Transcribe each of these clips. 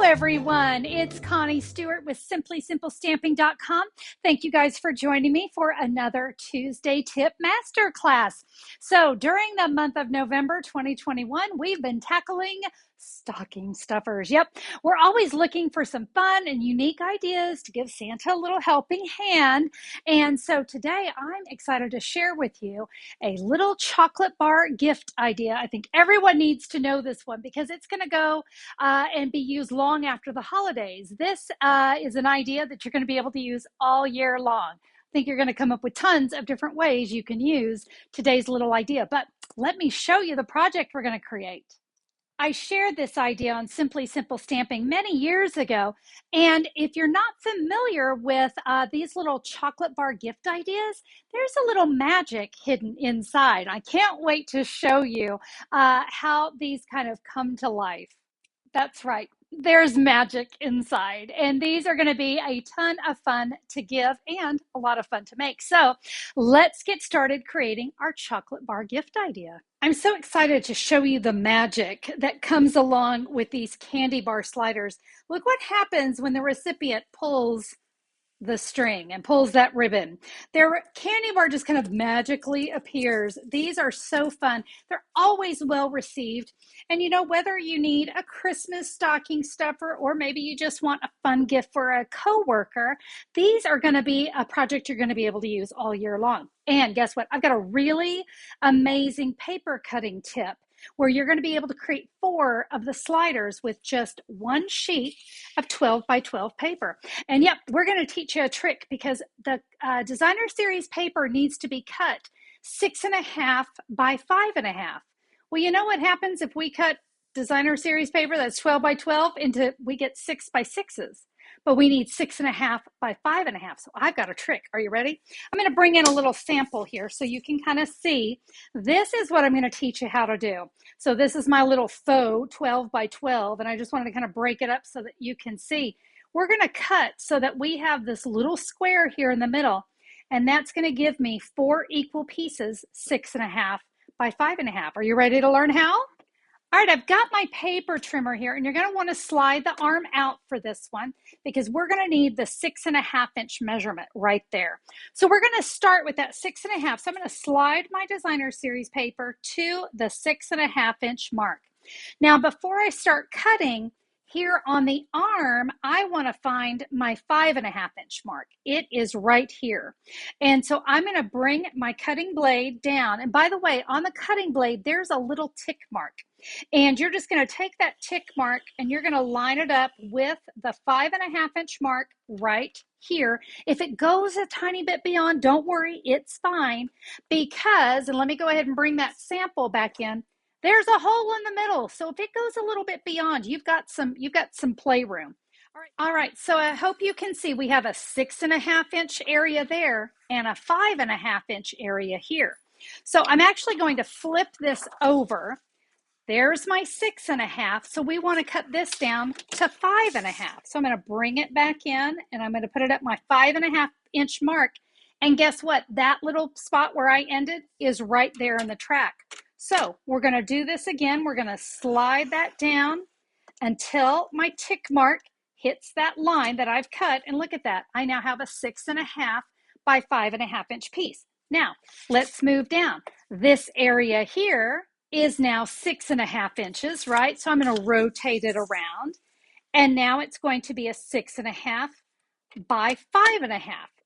everyone. It's Connie Stewart with SimplySimpleStamping.com. Thank you guys for joining me for another Tuesday Tip Masterclass. So during the month of November 2021, we've been tackling stocking stuffers. Yep, we're always looking for some fun and unique ideas to give Santa a little helping hand. And so today I'm excited to share with you a little chocolate bar gift idea. I think everyone needs to know this one because it's going to go and be used long after the holidays. This is an idea that you're going to be able to use all year long. I think you're going to come up with tons of different ways you can use today's little idea. But let me show you the project we're going to create. I shared this idea on Simply Simple Stamping many years ago. And if you're not familiar with these little chocolate bar gift ideas, there's a little magic hidden inside. I can't wait to show you how these kind of come to life. That's right. There's magic inside. And these are going to be a ton of fun to give and a lot of fun to make. So let's get started creating our chocolate bar gift idea. I'm so excited to show you the magic that comes along with these candy bar sliders. Look what happens when the recipient pulls the string and pulls that ribbon. Their candy bar just kind of magically appears. These are so fun. They're always well received. And you know, whether you need a Christmas stocking stuffer or maybe you just want a fun gift for a coworker, these are going to be a project you're going to be able to use all year long. And guess what? I've got a really amazing paper cutting tip where you're going to be able to create 4 of the sliders with just one sheet of 12 by 12 paper. And yep, we're going to teach you a trick because the designer series paper needs to be cut 6.5 by 5.5. Well, you know what happens if we cut designer series paper that's 12 by 12 into, we get 6 by 6s. But we need 6.5 by 5.5. So I've got a trick. Are you ready? I'm going to bring in a little sample here so you can kind of see. This is what I'm going to teach you how to do. So this is my little faux 12 by 12, and I just wanted to kind of break it up so that you can see. We're going to cut so that we have this little square here in the middle, and that's going to give me 4 equal pieces, 6.5 by 5.5. Are you ready to learn how? All right, I've got my paper trimmer here, and you're going to want to slide the arm out for this one because we're going to need the 6.5 inch measurement right there. So we're going to start with that 6.5. So I'm going to slide my designer series paper to the 6.5 inch mark. Now, before I start cutting, here on the arm, I want to find my 5.5 inch mark. It is right here. And so I'm going to bring my cutting blade down. And by the way, on the cutting blade, there's a little tick mark. And you're just going to take that tick mark and you're going to line it up with the 5.5 inch mark right here. If it goes a tiny bit beyond, don't worry, it's fine. Because, and let me go ahead and bring that sample back in, there's a hole in the middle. So if it goes a little bit beyond, you've got some playroom. All right, so I hope you can see we have a 6.5 inch area there and a 5.5 inch area here. So I'm actually going to flip this over. There's my 6.5. So we want to cut this down to 5.5. So I'm going to bring it back in and I'm going to put it at my 5.5 inch mark. And guess what? That little spot where I ended is right there in the track. So we're going to do this again. We're going to slide that down until my tick mark hits that line that I've cut. And look at that. I now have a 6.5 by 5.5 inch piece. Now let's move down. This area here is now 6.5 inches, right? So I'm going to rotate it around. And now it's going to be a 6.5 by 5.5.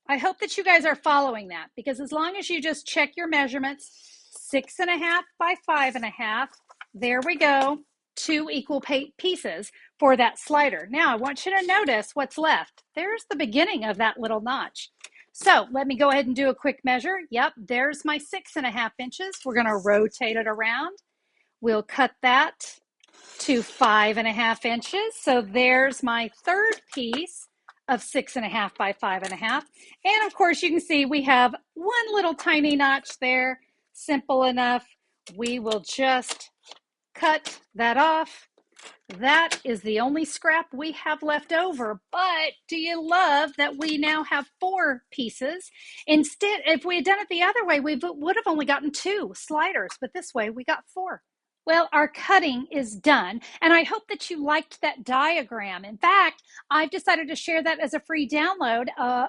I hope that you guys are following that because as long as you just check your measurements, 6.5 by 5.5, there we go, 2 equal pieces for that slider. Now I want you to notice what's left. There's the beginning of that little notch. So let me go ahead and do a quick measure. Yep, there's my 6.5 inches. We're going to rotate it around. We'll cut that to 5.5 inches. So there's my third piece of 6.5 by 5.5. And of course, you can see we have one little tiny notch there. Simple enough. We will just cut that off. That is the only scrap we have left over. But do you love that we now have 4 pieces? Instead, if we had done it the other way, we would have only gotten 2 sliders, but this way we got 4. Well, our cutting is done, and I hope that you liked that diagram. In fact, I've decided to share that as a free download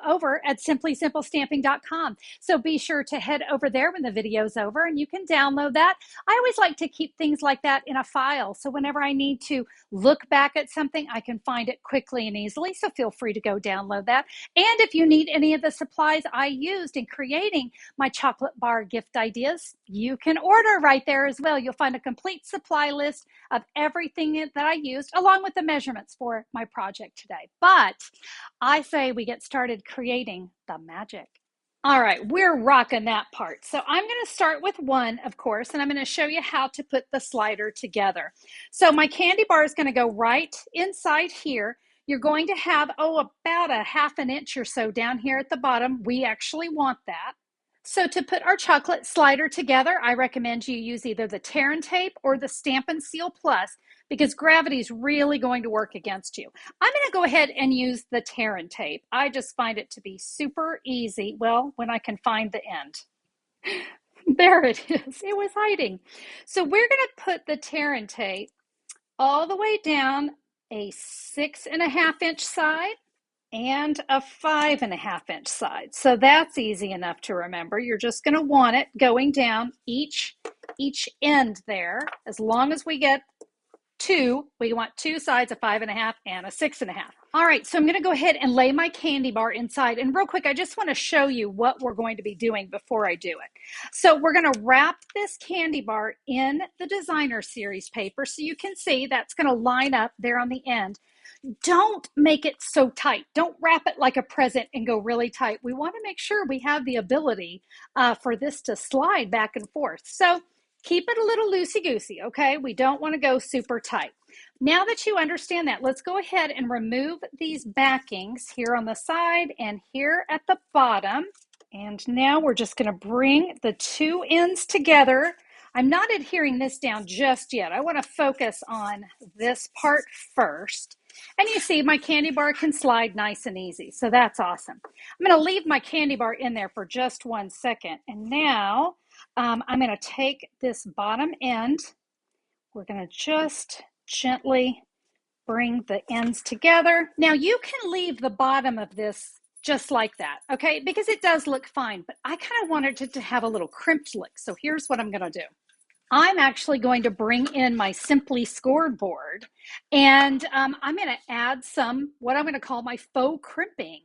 over at simplysimplestamping.com. So be sure to head over there when the video's over and you can download that. I always like to keep things like that in a file, so whenever I need to look back at something, I can find it quickly and easily. So feel free to go download that. And if you need any of the supplies I used in creating my chocolate bar gift ideas, you can order right there as well. You'll find a complete supply list of everything that I used, along with the measurements for my project today. But I say we get started creating the magic. All right, we're rocking that part. So I'm going to start with one, of course, and I'm going to show you how to put the slider together. So my candy bar is going to go right inside here. You're going to have, about a ½ an inch or so down here at the bottom. We actually want that. So to put our chocolate slider together, I recommend you use either the Tear and Tape or the Stamp and Seal Plus, because gravity is really going to work against you. I'm going to go ahead and use the Tear and Tape. I just find it to be super easy. Well, when I can find the end. There it is. It was hiding. So we're going to put the Tear and Tape all the way down a 6½ inch side and a 5½ inch side. So that's easy enough to remember. You're just going to want it going down each end there. As long as we get two, we want two sides, a 5½ and a 6½. All right, so I'm going to go ahead and lay my candy bar inside. And real quick, I just want to show you what we're going to be doing before I do it. So we're going to wrap this candy bar in the designer series paper, so you can see that's going to line up there on the end. Don't make it so tight. Don't wrap it like a present and go really tight. We want to make sure we have the ability for this to slide back and forth. So keep it a little loosey-goosey, okay? We don't want to go super tight. Now that you understand that, let's go ahead and remove these backings here on the side and here at the bottom. And now we're just going to bring the two ends together. I'm not adhering this down just yet. I want to focus on this part first. And you see my candy bar can slide nice and easy. So that's awesome. I'm going to leave my candy bar in there for just 1 second. And now I'm going to take this bottom end. We're going to just gently bring the ends together. Now you can leave the bottom of this just like that, okay? Because it does look fine, but I kind of wanted it to have a little crimped look. So here's what I'm going to do. I'm actually going to bring in my Simply Scored board, and I'm going to add some, what I'm going to call my faux crimping.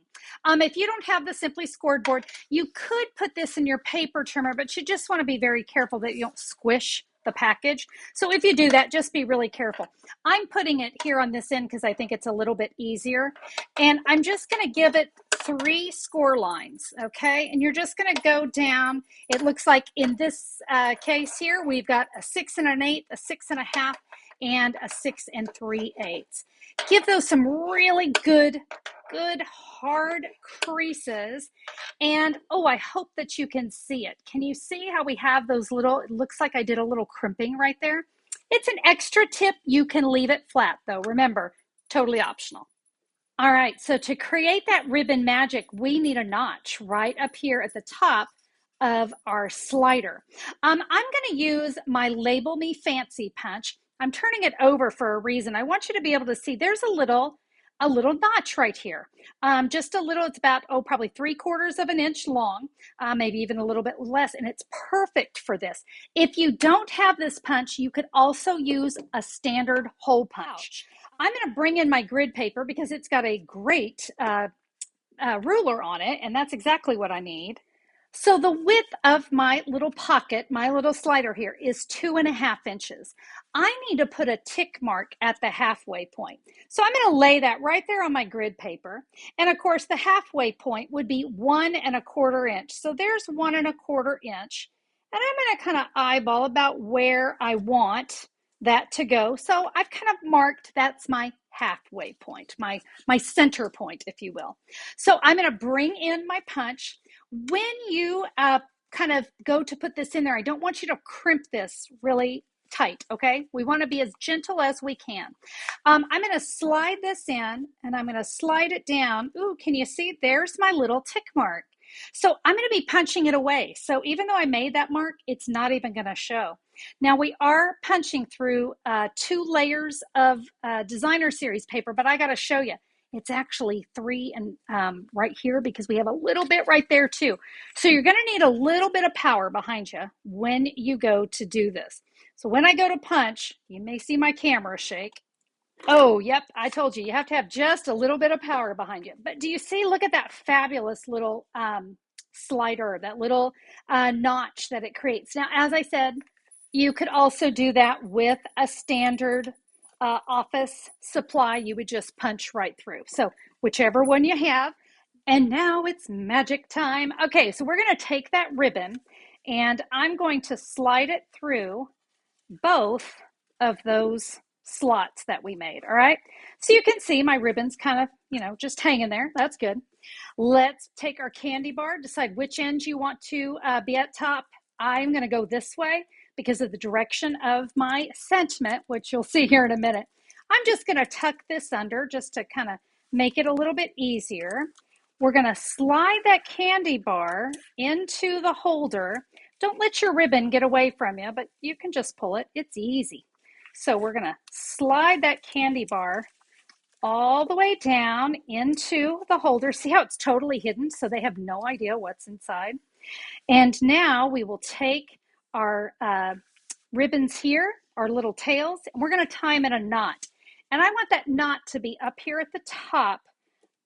If you don't have the Simply Scored board, you could put this in your paper trimmer, but you just want to be very careful that you don't squish the package. So if you do that, just be really careful. I'm putting it here on this end because I think it's a little bit easier. And I'm just going to give it 3 score lines, okay? And you're just going to go down. It looks like in this case here, we've got a 6 1/8, a 6 1/2, and a 6 3/8. Give those some really good hard creases. And I hope that you can see it. Can you see how we have those little, it looks like I did a little crimping right there. It's an extra tip. You can leave it flat though. Remember, totally optional. All right, so to create that ribbon magic, we need a notch right up here at the top of our slider. I'm going to use my Label Me Fancy punch. I'm turning it over for a reason. I want you to be able to see there's a little notch right here. Just a little, it's about, probably 3/4 of an inch long, maybe even a little bit less, and it's perfect for this. If you don't have this punch, you could also use a standard hole punch. I'm going to bring in my grid paper because it's got a great ruler on it, and that's exactly what I need. So the width of my little pocket, my little slider here, is 2½ inches. I need to put a tick mark at the halfway point. So I'm going to lay that right there on my grid paper. And of course, the halfway point would be 1 1/4 inch. So there's 1 1/4 inch. And I'm going to kind of eyeball about where I want that to go. So I've kind of marked, that's my halfway point, my center point, if you will. So I'm going to bring in my punch. When you kind of go to put this in there, I don't want you to crimp this really tight, okay? We want to be as gentle as we can. I'm going to slide this in, and I'm going to slide it down. Ooh, can you see? There's my little tick mark. So I'm going to be punching it away. So even though I made that mark, it's not even going to show. Now we are punching through 2 layers of designer series paper, but I got to show you. It's actually 3 and right here because we have a little bit right there too. So you're going to need a little bit of power behind you when you go to do this. So when I go to punch, you may see my camera shake. Oh, yep, I told you, you have to have just a little bit of power behind you. But do you see, look at that fabulous little slider, that little notch that it creates. Now, as I said, you could also do that with a standard office supply. You would just punch right through. So whichever one you have. And now it's magic time. Okay, so we're going to take that ribbon and I'm going to slide it through both of those slots that we made. All right. So you can see my ribbon's kind of, just hanging there. That's good. Let's take our candy bar, decide which end you want to be at top. I'm going to go this way because of the direction of my sentiment, which you'll see here in a minute. I'm just going to tuck this under just to kind of make it a little bit easier. We're going to slide that candy bar into the holder. Don't let your ribbon get away from you, but you can just pull it. It's easy. So we're going to slide that candy bar all the way down into the holder. See how it's totally hidden, so they have no idea what's inside. And now we will take our ribbons here, our little tails, and we're going to tie them in a knot. And I want that knot to be up here at the top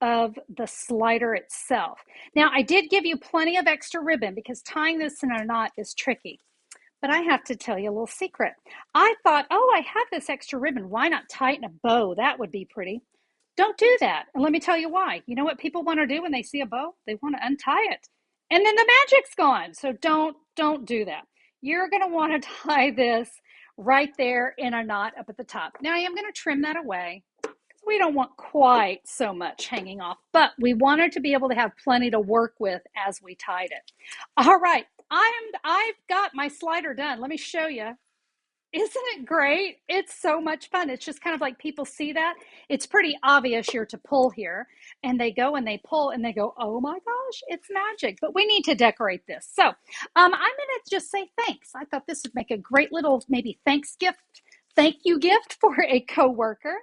of the slider itself. Now, I did give you plenty of extra ribbon because tying this in a knot is tricky. But I have to tell you a little secret. I thought, oh, I have this extra ribbon. Why not tie it in a bow? That would be pretty. Don't do that. And let me tell you why. You know what people want to do when they see a bow? They want to untie it. And then the magic's gone. So don't do that. You're going to want to tie this right there in a knot up at the top. Now I am going to trim that away. We don't want quite so much hanging off, but we wanted to be able to have plenty to work with as we tied it. All right, I've got my slider done. Let me show you. Isn't it great? It's so much fun. It's just kind of like people see that. It's pretty obvious you're to pull here, and they go and they pull and they go, oh my gosh, it's magic. But we need to decorate this. So I'm going to just say thanks. I thought this would make a great little maybe thank you gift for a coworker.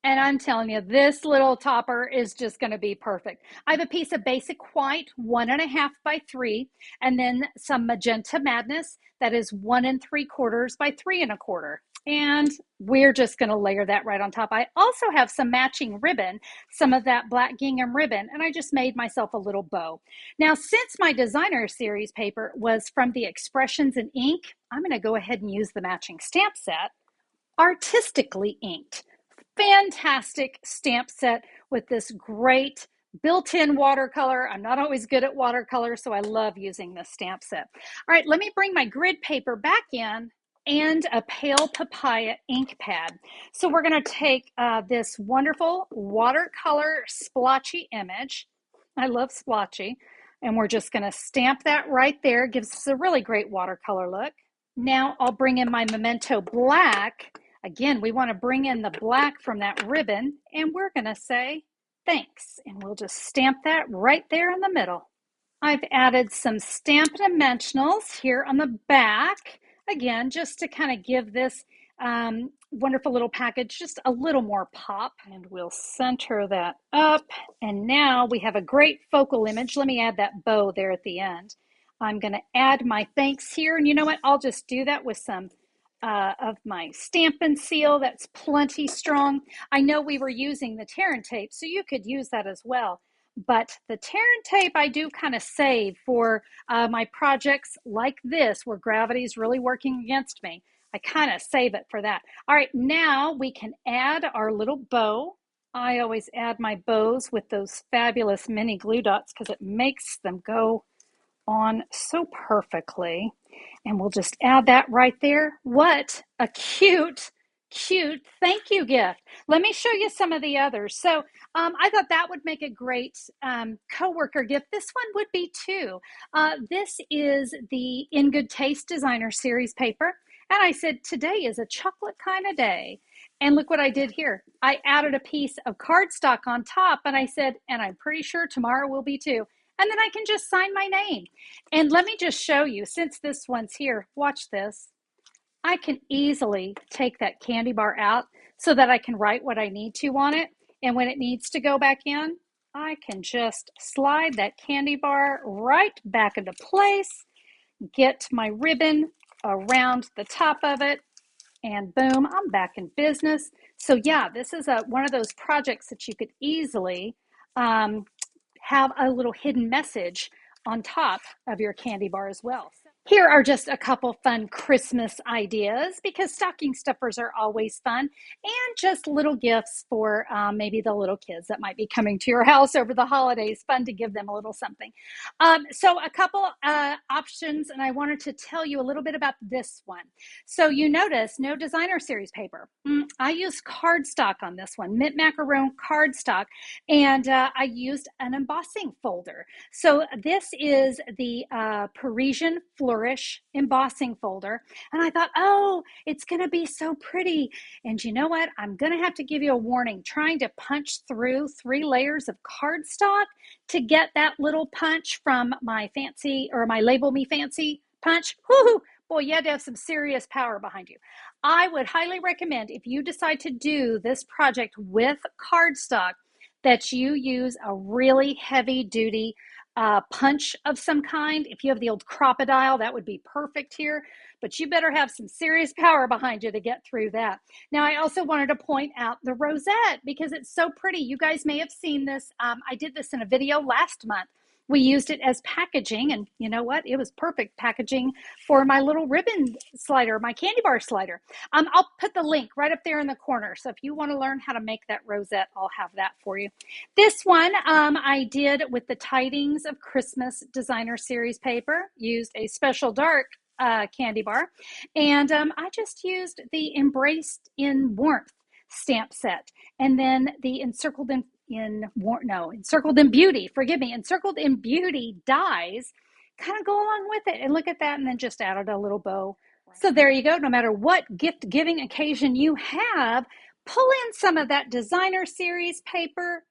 And I'm telling you, this little topper is just going to be perfect. I have a piece of basic white, 1.5 by 3, and then some magenta madness that is 1 3/4 by 3 1/4. And we're just going to layer that right on top. I also have some matching ribbon, some of that black gingham ribbon, and I just made myself a little bow. Now, since my designer series paper was from the Expressions in Ink, I'm going to go ahead and use the matching stamp set, artistically inked. Fantastic stamp set with this great built-in watercolor. I'm not always good at watercolor, so I love using this stamp set. All right, let me bring my grid paper back in and a pale papaya ink pad. So we're going to take this wonderful watercolor splotchy image. I love splotchy. And we're just going to stamp that right there. Gives us a really great watercolor look. Now I'll bring in my Memento Black. Again, we want to bring in the black from that ribbon, and we're going to say thanks. And we'll just stamp that right there in the middle. I've added some Stampin' Dimensionals here on the back. Again, just to kind of give this wonderful little package just a little more pop. And we'll center that up. And now we have a great focal image. Let me add that bow there at the end. I'm going to add my thanks here. And you know what? I'll just do that with some of my Stampin' Seal. That's plenty strong. I know we were using the tear and tape, so you could use that as well. But the tear and tape I do kind of save for my projects like this, where gravity is really working against me. I kind of save it for that. All right, now we can add our little bow. I always add my bows with those fabulous mini glue dots because it makes them go on so perfectly. And we'll just add that right there. What a cute thank you gift. Let me show you some of the others. So I thought that would make a great coworker gift. This one would be too. This is the In Good Taste Designer Series paper. And I said, today is a chocolate kind of day. And look what I did here. I added a piece of cardstock on top and I said, and I'm pretty sure tomorrow will be too. and then I can just sign my name. And let me just show you, since this one's here, watch this. I can easily take that candy bar out so that I can write what I need to on it. And when it needs to go back in, I can just slide that candy bar right back into place, get my ribbon around the top of it, and boom, I'm back in business. So yeah, this is one of those projects that you could easily have a little hidden message on top of your candy bar as well. Here are just a couple fun Christmas ideas, because stocking stuffers are always fun, and just little gifts for maybe the little kids that might be coming to your house over the holidays. Fun to give them a little something. So a couple options, and I wanted to tell you a little bit about this one. So you notice no designer series paper. I used cardstock on this one, mint macaron cardstock, and I used an embossing folder. So this is the Parisian Flourish embossing folder. And I thought, oh, it's going to be so pretty. And you know what? I'm going to have to give you a warning. Trying to punch through 3 layers of cardstock to get that little punch from my fancy, or my Label Me Fancy punch. Whoo, boy, you had to have some serious power behind you. I would highly recommend, if you decide to do this project with cardstock, that you use a really heavy duty punch of some kind. If you have the old crocodile, that would be perfect here, but you better have some serious power behind you to get through that. Now, I also wanted to point out the rosette, because it's so pretty. You guys may have seen this. I did this in a video last month. We used it as packaging, and you know what? It was perfect packaging for my little ribbon slider, my candy bar slider. I'll put the link right up there in the corner. So if you want to learn how to make that rosette, I'll have that for you. This one I did with the Tidings of Christmas Designer Series paper, used a special dark candy bar, and I just used the Embraced in Warmth stamp set, and then the Encircled in Beauty, Encircled in Beauty dies kind of go along with it. And look at that, and then just added a little bow. So there you go. No matter what gift giving occasion you have, pull in some of that designer series paper.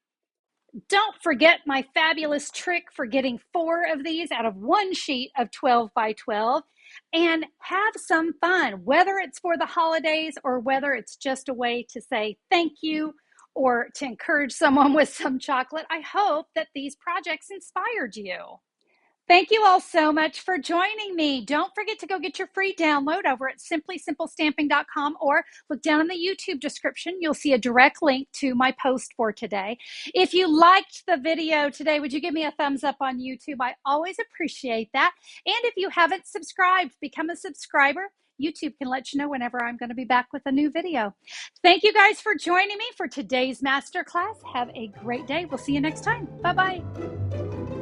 Don't forget my fabulous trick for getting 4 of these out of one sheet of 12 by 12, and have some fun, whether it's for the holidays or whether it's just a way to say thank you or to encourage someone with some chocolate. I hope that these projects inspired you. Thank you all so much for joining me. Don't forget to go get your free download over at simplysimplestamping.com, or look down in the YouTube description. You'll see a direct link to my post for today. If you liked the video today, would you give me a thumbs up on YouTube? I always appreciate that. And if you haven't subscribed, become a subscriber. YouTube can let you know whenever I'm going to be back with a new video. Thank you guys for joining me for today's masterclass. Have a great day. We'll see you next time. Bye-bye.